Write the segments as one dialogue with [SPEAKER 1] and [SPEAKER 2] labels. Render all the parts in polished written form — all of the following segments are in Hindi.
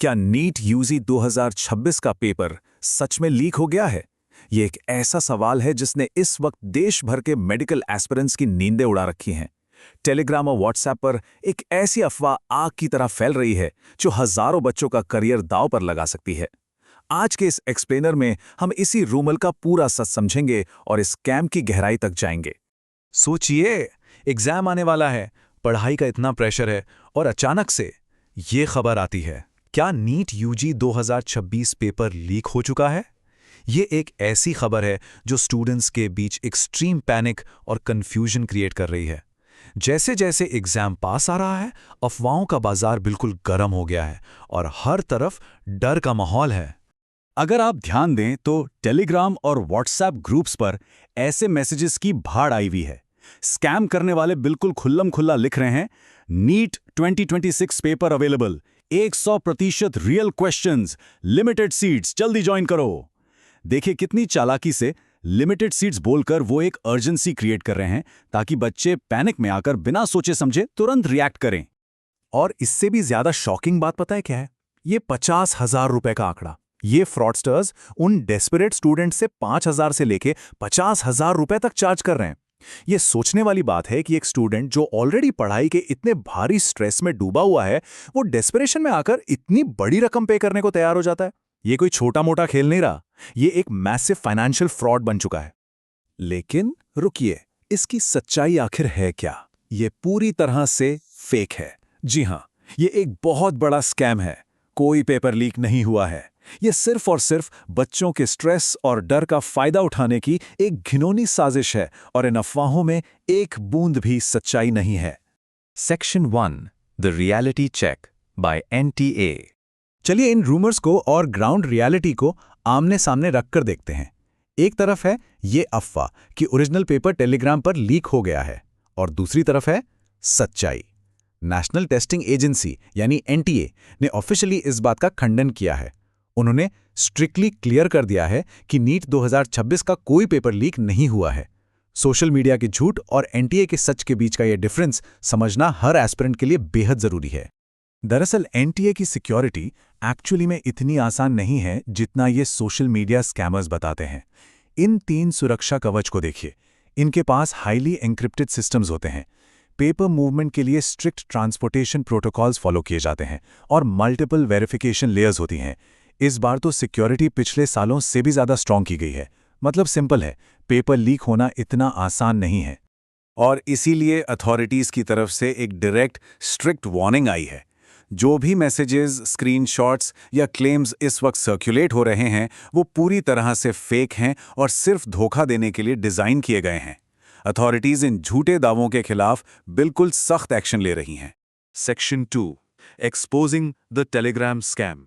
[SPEAKER 1] क्या नीट यूजी 2026 का पेपर सच में लीक हो गया है? ये एक ऐसा सवाल है जिसने इस वक्त देश भर के मेडिकल एस्पिरेंट्स की नींदें उड़ा रखी हैं। टेलीग्राम और व्हाट्सएप पर एक ऐसी अफवाह आग की तरह फैल रही है जो हजारों बच्चों का करियर दांव पर लगा सकती है। आज के इस एक्सप्लेनर में हम इसी रूमल का पूरा सच समझेंगे और इस स्कैम की गहराई तक जाएंगे।
[SPEAKER 2] सोचिए, एग्जाम आने वाला है, पढ़ाई का इतना प्रेशर है और अचानक से ये खबर आती है। क्या नीट यूजी 2026 पेपर लीक हो चुका है? ये एक ऐसी खबर है जो स्टूडेंट्स के बीच एक्सट्रीम पैनिक और कंफ्यूजन क्रिएट कर रही है। जैसे जैसे एग्जाम पास आ रहा है, अफवाहों का बाजार बिल्कुल गर्म हो गया है और हर तरफ डर का माहौल है।
[SPEAKER 1] अगर आप ध्यान दें तो टेलीग्राम और व्हाट्सएप ग्रुप्स पर ऐसे मैसेजेस की भाड़ आई हुई है। स्कैम करने वाले बिल्कुल खुल्लम खुल्ला लिख रहे हैं, NEET 2026 paper available, 100% real questions, limited seats, जल्दी ज्वाइन करो। देखिए कितनी चालाकी से लिमिटेड सीट्स बोलकर वो एक अर्जेंसी क्रिएट कर रहे हैं ताकि बच्चे पैनिक में आकर बिना सोचे समझे तुरंत रिएक्ट करें। और इससे भी ज्यादा शॉकिंग बात पता है क्या है? ये 50,000 रुपए का आंकड़ा। ये फ्रॉडस्टर्स उन डेस्परेट स्टूडेंट से 5,000 से लेके 50,000 रुपए तक चार्ज कर रहे हैं। ये सोचने वाली बात है कि एक स्टूडेंट जो ऑलरेडी पढ़ाई के इतने भारी स्ट्रेस में डूबा हुआ है, वो डेस्परेशन में आकर इतनी बड़ी रकम पे करने को तैयार हो जाता है। ये कोई छोटा मोटा खेल नहीं रहा, ये एक मैसिव फाइनेंशियल फ्रॉड बन चुका है। लेकिन रुकिए, इसकी सच्चाई आखिर है क्या? ये पूरी तरह से फेक है। जी हां, ये एक बहुत बड़ा स्कैम है। कोई पेपर लीक नहीं हुआ है। ये सिर्फ और सिर्फ बच्चों के स्ट्रेस और डर का फायदा उठाने की एक घिनौनी साजिश है और इन अफवाहों में एक बूंद भी सच्चाई नहीं है।
[SPEAKER 2] Section 1, the reality check by NTA। चलिए इन रूमर्स को और ग्राउंड रियलिटी को आमने सामने रखकर देखते हैं। एक तरफ है ये अफवाह कि ओरिजिनल पेपर टेलीग्राम पर लीक हो गया है, और दूसरी तरफ है सच्चाई। नेशनल टेस्टिंग एजेंसी यानी NTA ने ऑफिशियली इस बात का खंडन किया है। उन्होंने स्ट्रिक्टली क्लियर कर दिया है कि नीट 2026 का कोई पेपर लीक नहीं हुआ है। सोशल मीडिया के झूठ और NTA के सच के बीच का यह डिफरेंस समझना हर एस्पिरेंट के लिए बेहद जरूरी है। दरअसल NTA की सिक्योरिटी एक्चुअली में इतनी आसान नहीं है जितना ये सोशल मीडिया स्कैमर्स बताते हैं। इन 3 सुरक्षा कवच को देखिए। इनके पास हाईली एन्क्रिप्टेड सिस्टम्स होते हैं। पेपर मूवमेंट के लिए स्ट्रिक्ट ट्रांसपोर्टेशन प्रोटोकॉल्स फॉलो किए जाते हैं और मल्टीपल वेरिफिकेशन लेयर्स होती हैं। इस बार तो सिक्योरिटी पिछले सालों से भी ज़्यादा स्ट्रॉन्ग की गई है। मतलब सिंपल है, पेपर लीक होना इतना आसान नहीं है। और इसीलिए अथॉरिटीज़ की तरफ से एक डायरेक्ट स्ट्रिक्ट वार्निंग आई है। जो भी मैसेजेस, स्क्रीनशॉट्स या क्लेम्स इस वक्त सर्कुलेट हो रहे हैं, वो पूरी तरह से फेक हैं और सिर्फ धोखा देने के लिए डिज़ाइन किए गए हैं। अथॉरिटीज़ इन झूठे दावों के खिलाफ बिल्कुल सख्त एक्शन ले रही हैं।
[SPEAKER 1] Section 2, exposing the Telegram scam.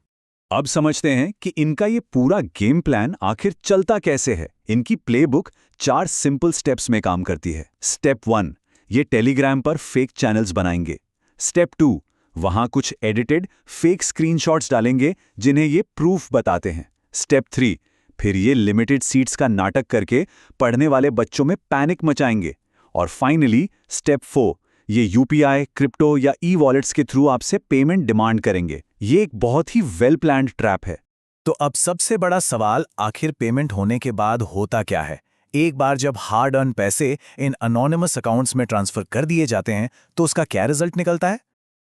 [SPEAKER 1] अब समझते हैं कि इनका ये पूरा गेम प्लान आखिर चलता कैसे है। इनकी प्लेबुक 4 सिंपल स्टेप्स में काम करती है। स्टेप 1, ये टेलीग्राम पर फेक चैनल्स बनाएंगे। स्टेप 2, वहां कुछ एडिटेड फेक स्क्रीनशॉट्स डालेंगे जिन्हें ये प्रूफ बताते हैं। स्टेप 3, फिर ये लिमिटेड सीट्स का नाटक करके पढ़ने वाले बच्चों में पैनिक मचाएंगे। और फाइनली स्टेप 4, ये UPI, क्रिप्टो या ई-वॉलेट्स के थ्रू आपसे पेमेंट डिमांड करेंगे। ये एक बहुत ही वेल प्लान्ड ट्रैप है। तो अब सबसे बड़ा सवाल, आखिर पेमेंट होने के बाद होता क्या है? एक बार जब हार्ड अर्न पैसे इन अनोनिमस अकाउंट्स में ट्रांसफर कर दिए जाते हैं तो उसका क्या रिजल्ट निकलता है?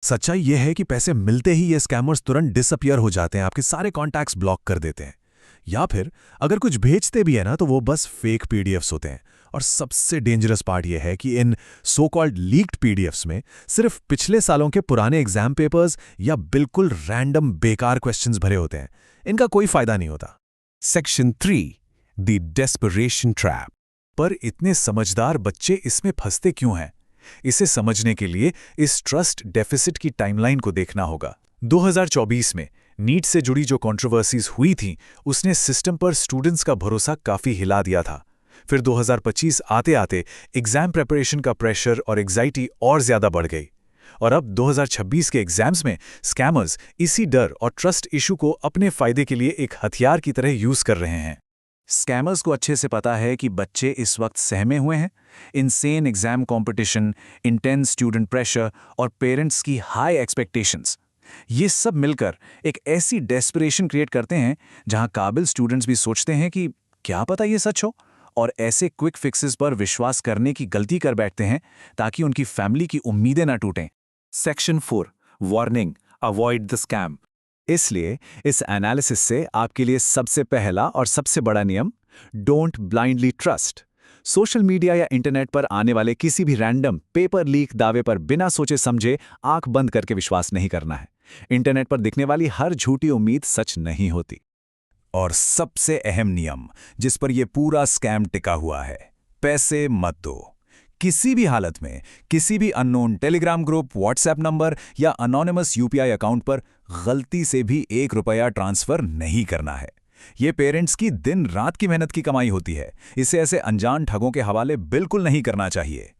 [SPEAKER 2] सच्चाई यह है कि पैसे मिलते ही ये स्कैमर्स तुरंत डिसअपियर हो जाते हैं, आपके सारे कॉन्टैक्ट्स ब्लॉक कर देते हैं। या फिर अगर कुछ भेजते भी है ना, तो वो बस फेक PDFs होते हैं। और सबसे डेंजरस पार्ट ये है कि इन सो कॉल्ड लीक्ड PDFs में सिर्फ पिछले सालों के पुराने एग्जाम पेपर्स या बिल्कुल रैंडम बेकार क्वेश्चंस भरे होते हैं। इनका कोई फायदा नहीं होता।
[SPEAKER 1] Section 3, the desperation trap. पर इतने समझदार बच्चे इसमें फंसते क्यों हैं? इसे समझने के लिए इस ट्रस्ट डेफिसिट की टाइमलाइन को देखना होगा। 2024 में नीट से जुड़ी जो कंट्रोवर्सीज हुई थी, उसने सिस्टम पर स्टूडेंट्स का भरोसा काफी हिला दिया था। फिर 2025 आते आते एग्जाम प्रिपरेशन का प्रेशर और एंग्जाइटी और ज्यादा बढ़ गई। और अब 2026 के एग्जाम्स में स्कैमर्स इसी डर और ट्रस्ट इशू को अपने फायदे के लिए एक हथियार की तरह यूज कर रहे हैं। स्कैमर्स को अच्छे से पता है कि बच्चे इस वक्त सहमे हुए हैं। Insane exam competition, intense student pressure और पेरेंट्स की हाई एक्सपेक्टेशंस। ये सब मिलकर एक ऐसी डेस्परेशन क्रिएट करते हैं जहां काबिल स्टूडेंट्स भी सोचते हैं कि क्या पता ये सच हो, और ऐसे क्विक फिक्सेस पर विश्वास करने की गलती कर बैठते हैं ताकि उनकी फैमिली की उम्मीदें ना टूटें।
[SPEAKER 2] Section 4 warning, avoid the scam. इसलिए इस एनालिसिस से आपके लिए सबसे पहला और सबसे बड़ा नियम, don't blindly trust. Social media या इंटरनेट पर आने वाले किसी भी रैंडम पेपर लीक दावे पर बिना सोचे समझे आंख बंद करके विश्वास नहीं करना है। इंटरनेट पर दिखने वाली हर झूठी उम्मीद सच नहीं होती।
[SPEAKER 1] और सबसे अहम नियम जिस पर यह पूरा स्कैम टिका हुआ है, पैसे मत दो। किसी भी हालत में किसी भी unknown Telegram group, WhatsApp number या अनोनिमस यूपीआई अकाउंट पर गलती से भी 1 रुपया ट्रांसफर नहीं करना है। ये पेरेंट्स की दिन रात की मेहनत की कमाई होती है, इसे ऐसे अनजान ठगों के हवाले बिल्कुल नहीं करना चाहिए।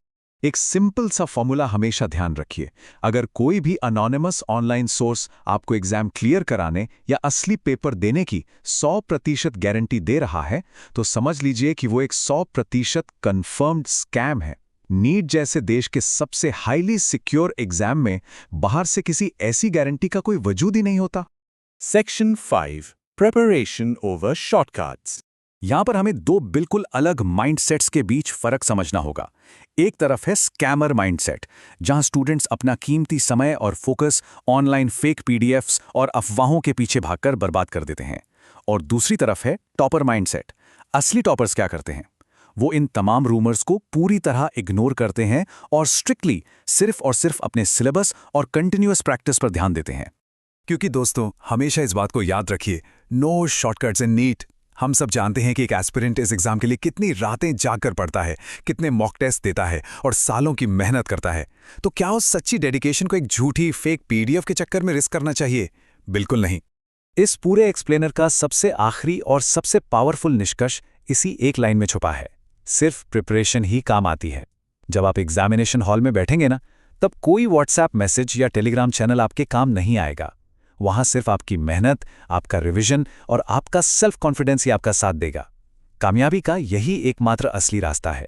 [SPEAKER 2] एक सिंपल सा फॉर्मूला हमेशा ध्यान रखिए। अगर कोई भी अनोनिमस ऑनलाइन सोर्स आपको एग्जाम क्लियर कराने या असली पेपर देने की 100% गारंटी दे रहा है, तो समझ लीजिए कि वो एक 100% कंफर्म्ड स्कैम है। नीट जैसे देश के सबसे हाईली सिक्योर एग्जाम में बाहर से किसी ऐसी गारंटी का कोई वजूद ही नहीं होता।
[SPEAKER 1] Section 5 preparation over shortcuts. यहां पर हमें दो बिल्कुल अलग माइंडसेट्स के बीच फर्क समझना होगा। एक तरफ है स्कैमर माइंडसेट, जहां स्टूडेंट्स अपना कीमती समय और फोकस ऑनलाइन फेक पीडीएफ्स और अफवाहों के पीछे भागकर बर्बाद कर देते हैं। और दूसरी तरफ है टॉपर माइंडसेट। असली टॉपर्स क्या करते हैं? वो इन तमाम रूमर्स को पूरी तरह इग्नोर करते हैं और स्ट्रिक्टली सिर्फ और सिर्फ अपने सिलेबस और कंटिन्यूअस प्रैक्टिस पर ध्यान देते हैं। क्योंकि दोस्तों, हमेशा इस बात को याद रखिए, नो शॉर्टकट्स इन नीट। हम सब जानते हैं कि एक एस्पिरेंट इस एग्जाम के लिए कितनी रातें जागकर पढ़ता है, कितने मॉक टेस्ट देता है और सालों की मेहनत करता है। तो क्या उस सच्ची डेडिकेशन को एक झूठी फेक पीडीएफ के चक्कर में रिस्क करना चाहिए? बिल्कुल नहीं।
[SPEAKER 2] इस पूरे एक्सप्लेनर का सबसे आखिरी और सबसे पावरफुल निष्कर्ष इसी एक लाइन में छुपा है, सिर्फ प्रिपरेशन ही काम आती है। जब आप एग्जामिनेशन हॉल में बैठेंगे ना, तब कोई व्हाट्सएप मैसेज या टेलीग्राम चैनल आपके काम नहीं आएगा। वहां सिर्फ आपकी मेहनत, आपका रिवीजन और आपका सेल्फ कॉन्फिडेंस ही आपका साथ देगा। कामयाबी का यही एकमात्र असली रास्ता है।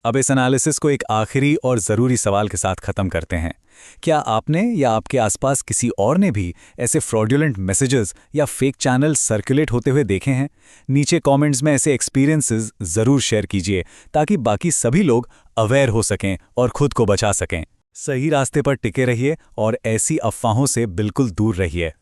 [SPEAKER 1] अब इस एनालिसिस को एक आखिरी और ज़रूरी सवाल के साथ ख़त्म करते हैं। क्या आपने या आपके आसपास किसी और ने भी ऐसे फ्रॉडुलेंट मैसेजेस या फेक चैनल सर्कुलेट होते हुए देखे हैं? नीचे कमेंट्स में ऐसे एक्सपीरियंसेस ज़रूर शेयर कीजिए ताकि बाकी सभी लोग अवेयर हो सकें और खुद को बचा सकें। सही रास्ते पर टिके रहिए और ऐसी अफवाहों से बिल्कुल दूर रहिए।